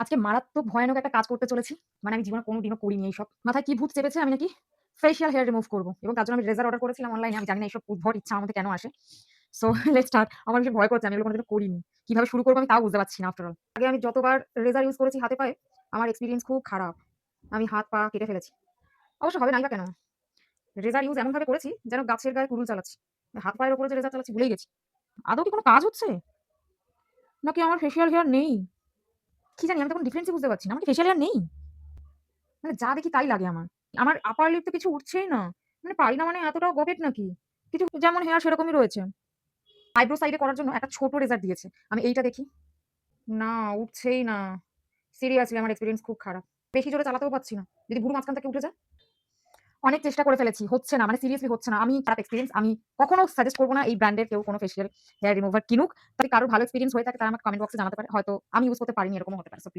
আজকে মারাত্মক ভয়ানক একটা কাজ করতে চলেছি। মানে আমি জীবনে কোনদিনও করিনি এইসব। মাথায় কি ভূত চেপেছে আমি নাকি ফেসিয়াল হেয়ার রিমুভ করব। এবং তার জন্য আমি রেজার অর্ডার করেছিলাম অনলাইনে। আমি জানি না এইসব উদ্ভট ইচ্ছা আমার মধ্যে কেন আসে। So let's start. আমার ভীষণ ভয় করছে। আমি এগুলো কোনদিনও করিনি। কিভাবে শুরু করব আমি তাও বুঝতে পারছি না আফটার অল। আগে আমি যতবার রেজার ইউজ করেছি হাতে পায়ে, আমার এক্সপেরিয়েন্স খুব খারাপ। আমি হাত পা কেটে ফেলেছি। অবশ্য হবে নাই বা কেন? রেজার ইউজ এমনভাবে করেছি যেন গাছের গায়ে কুড়ুল চালাচ্ছি। হাত পায়ের উপরে যে রেজার চালাচ্ছি ভুলেই গেছি। আদৌ কি কোন কাজ হচ্ছে? নাকি আমার ফেসিয়াল হেয়ার নেই? কি জানি আমি তো কোন ডিফারেন্সই বুঝতে পারছি না। আমার কি ফেসিয়াল হেয়ার নেই? মানে যা দেখি তাই লাগে আমার। আমার আপার লিপ তো কিছু উঠছেই না। মানে পারি না মানে এতটাও গোবেট নাকি? কিছু যেমন হেয়ার সেরকমই রয়েছে। আইব্রো সাইড এ করার জন্য একটা ছোট রেজার দিয়েছে। আমি এইটা দেখি। না, উঠছেই না। সিরিয়াসলি আমার এক্সপেরিয়েন্স খুব খারাপ। বেশি জোরে চালাতেও পারছি না। যদি ভুরু মাঝখান থেকে উঠে যায়? অনেক চেষ্টা করে ফেলেছি। হচ্ছে না। মানে সিরিয়াসলি হচ্ছে না। আমি খারাপ এক্সপেরিয়েন্স আমি কখনো সাজেস্ট করব না এই ব্র্যান্ডের কেউ কোন ফেসিয়াল হেয়ার রিমুভার কিনুক। যদি কারো ভালো এক্সপেরিয়েন্স হয়ে থাকে তারা আমাকে কমেন্ট বক্সে জানাতে পারে। হয়তো আমি ইউজ করতে পারিনি এরকমও হতে পারে। So please